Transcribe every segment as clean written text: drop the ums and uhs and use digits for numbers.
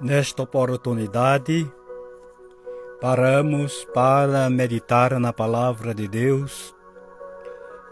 Nesta oportunidade, paramos para meditar na Palavra de Deus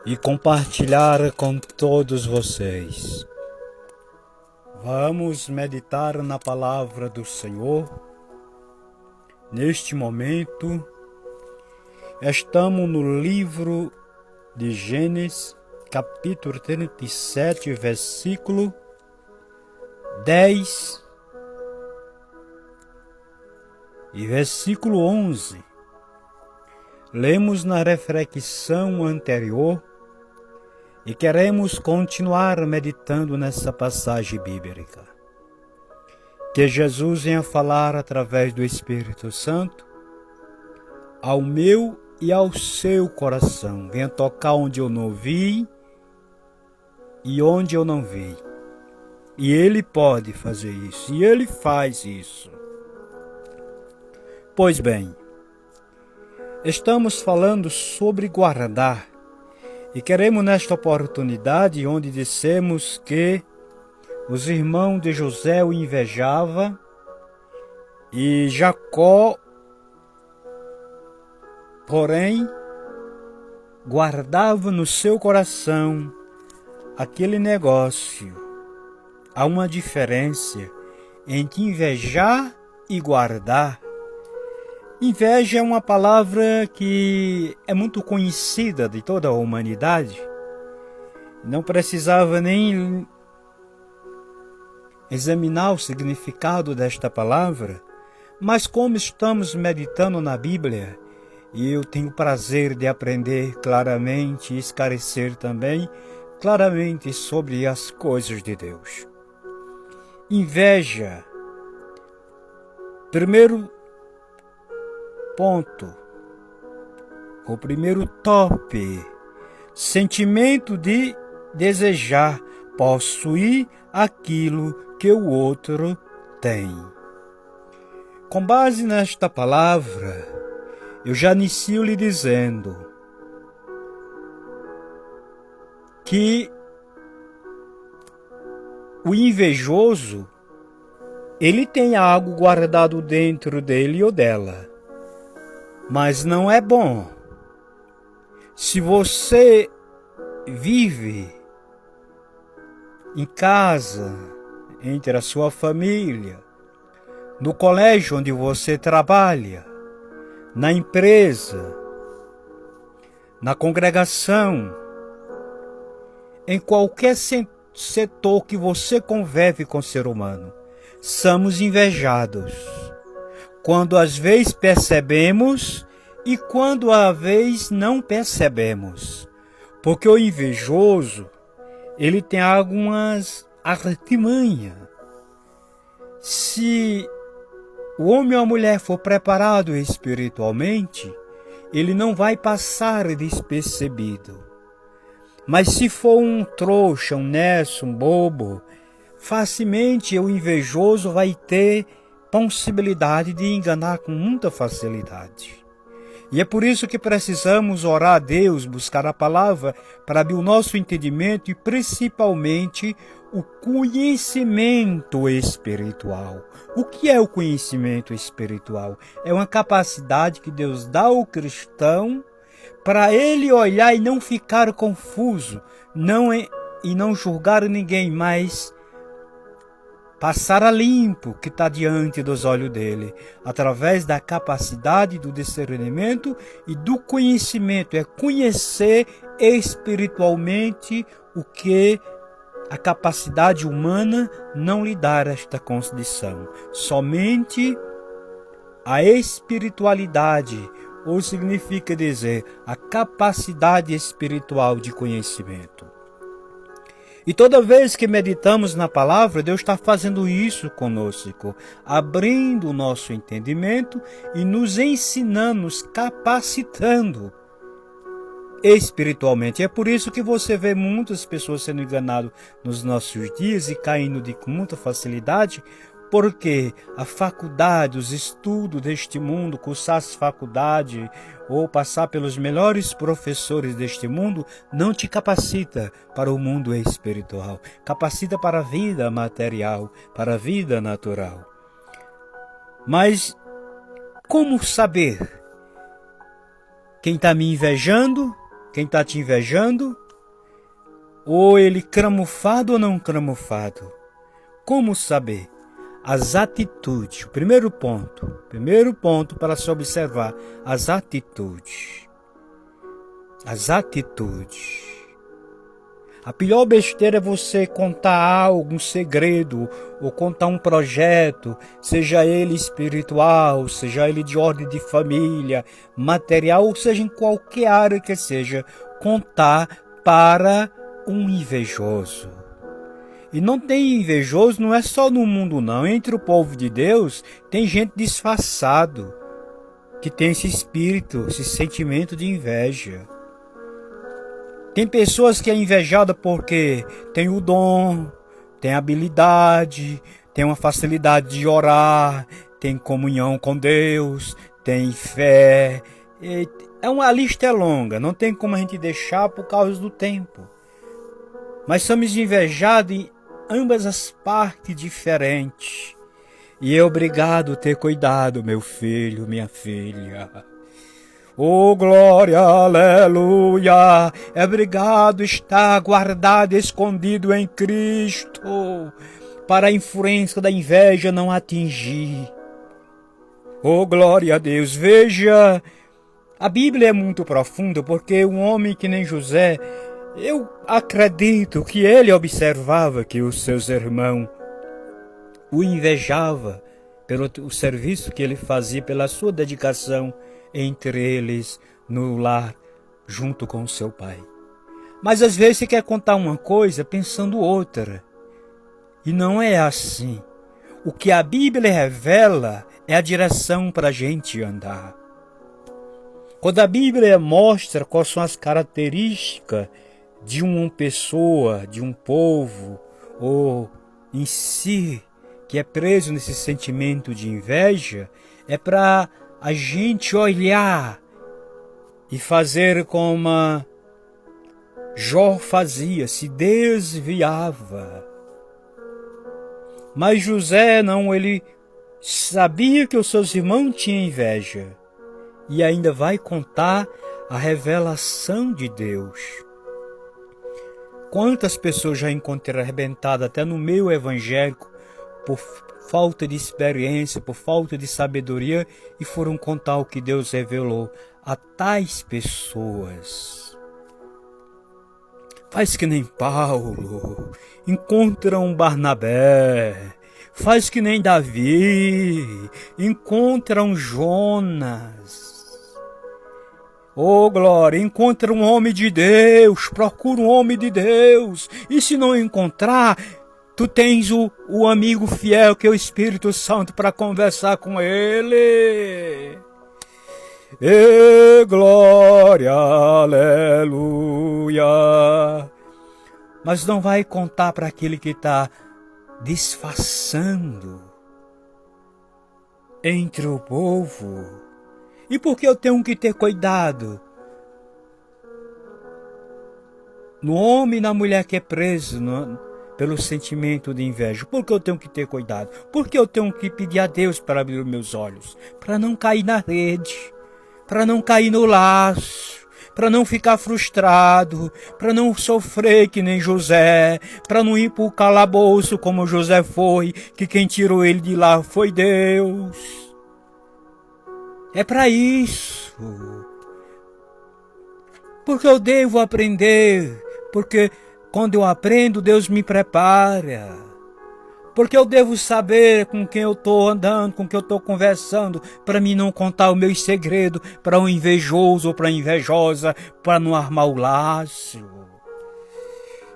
e compartilhar com todos vocês. Vamos meditar na Palavra do Senhor. Neste momento, estamos no livro de Gênesis, capítulo 37, versículo 10 e versículo 11. Lemos na reflexão anterior e queremos continuar meditando nessa passagem bíblica. Que Jesus venha falar através do Espírito Santo ao meu e ao seu coração. Venha tocar onde eu não vi e onde eu não vi. E Ele pode fazer isso, e Ele faz isso. Pois bem, estamos falando sobre guardar, e queremos nesta oportunidade, onde dissemos que os irmãos de José o invejavam, e Jacó, porém, guardava no seu coração aquele negócio. Há uma diferença entre invejar e guardar. Inveja é uma palavra que é muito conhecida de toda a humanidade. Não precisava nem examinar o significado desta palavra, mas como estamos meditando na Bíblia, e eu tenho o prazer de aprender claramente e esclarecer também claramente sobre as coisas de Deus. Inveja. Primeiro ponto, o primeiro top, sentimento de desejar possuir aquilo que o outro tem. Com base nesta palavra, eu já inicio lhe dizendo que o invejoso, ele tem algo guardado dentro dele ou dela. Mas não é bom. Se você vive em casa, entre a sua família, no colégio onde você trabalha, na empresa, na congregação, em qualquer setor que você convive com o ser humano, somos invejados. Quando às vezes percebemos e quando às vezes não percebemos. Porque o invejoso, ele tem algumas artimanhas. Se o homem ou a mulher for preparado espiritualmente, ele não vai passar despercebido. Mas se for um trouxa, um necio, um bobo, facilmente o invejoso vai ter possibilidade de enganar com muita facilidade. E é por isso que precisamos orar a Deus, buscar a palavra para abrir o nosso entendimento e principalmente o conhecimento espiritual. O que é o conhecimento espiritual? É uma capacidade que Deus dá ao cristão para ele olhar e não ficar confuso, e não julgar ninguém, mas passar a limpo que está diante dos olhos dele, através da capacidade do discernimento e do conhecimento. É conhecer espiritualmente o que a capacidade humana não lhe dá esta condição. Somente a espiritualidade, ou significa dizer, a capacidade espiritual de conhecimento. E toda vez que meditamos na palavra, Deus está fazendo isso conosco, abrindo o nosso entendimento e nos ensinando, nos capacitando espiritualmente. É por isso que você vê muitas pessoas sendo enganadas nos nossos dias e caindo com muita facilidade, porque a faculdade, os estudos deste mundo, cursar as faculdades ou passar pelos melhores professores deste mundo, não te capacita para o mundo espiritual. Capacita para a vida material, para a vida natural. Mas como saber quem está me invejando, quem está te invejando, ou ele camuflado ou não camuflado? Como saber? As atitudes, o primeiro ponto para se observar, as atitudes. As atitudes. A pior besteira é você contar algo, um segredo, ou contar um projeto, seja ele espiritual, seja ele de ordem de família, material, ou seja em qualquer área que seja, contar para um invejoso. E não tem invejoso, não é só no mundo não. Entre o povo de Deus, tem gente disfarçado, que tem esse espírito, esse sentimento de inveja. Tem pessoas que é invejada porque tem o dom, tem habilidade, tem uma facilidade de orar, tem comunhão com Deus, tem fé. A lista é longa, não tem como a gente deixar por causa do tempo. Mas somos invejados em ambas as partes diferentes. E é obrigado a ter cuidado, meu filho, minha filha. Oh, glória, aleluia! É obrigado estar guardado, escondido em Cristo, para a influência da inveja não atingir. Oh, glória a Deus! Veja, a Bíblia é muito profunda, porque um homem que nem José, eu acredito que ele observava que os seus irmãos o invejavam pelo serviço que ele fazia, pela sua dedicação entre eles no lar, junto com seu pai. Mas às vezes você quer contar uma coisa pensando outra. E não é assim. O que a Bíblia revela é a direção para a gente andar. Quando a Bíblia mostra quais são as características de uma pessoa, de um povo, ou em si, que é preso nesse sentimento de inveja, é para a gente olhar e fazer como Jó fazia, se desviava. Mas José não, ele sabia que os seus irmãos tinham inveja e ainda vai contar a revelação de Deus. Quantas pessoas já encontrei arrebentadas até no meio evangélico por falta de experiência, por falta de sabedoria, e foram contar o que Deus revelou a tais pessoas. Faz que nem Paulo, encontra um Barnabé. Faz que nem Davi, encontra um Jonas. Oh, glória, encontra um homem de Deus, procura um homem de Deus. E se não encontrar, tu tens o amigo fiel que é o Espírito Santo para conversar com ele. E glória, aleluia. Mas não vai contar para aquele que está disfarçando entre o povo. E por que eu tenho que ter cuidado? No homem e na mulher que é preso pelo sentimento de inveja. Por que eu tenho que ter cuidado? Por que eu tenho que pedir a Deus para abrir os meus olhos? Para não cair na rede, para não cair no laço, para não ficar frustrado, para não sofrer que nem José, para não ir para o calabouço como José foi, que quem tirou ele de lá foi Deus. É para isso. Porque eu devo aprender, porque quando eu aprendo, Deus me prepara. Porque eu devo saber com quem eu estou andando, com quem eu estou conversando, para mim não contar os meus segredos para um invejoso ou para invejosa, para não armar o laço.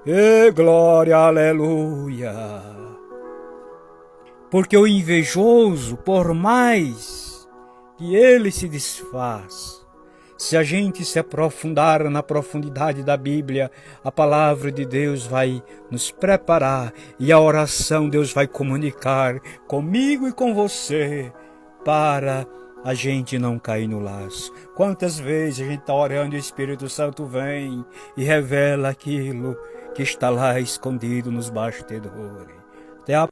E glória, aleluia. Porque o invejoso, por mais que ele se desfaz, se a gente se aprofundar na profundidade da Bíblia, a palavra de Deus vai nos preparar e a oração Deus vai comunicar comigo e com você para a gente não cair no laço. Quantas vezes a gente está orando e o Espírito Santo vem e revela aquilo que está lá escondido nos bastidores.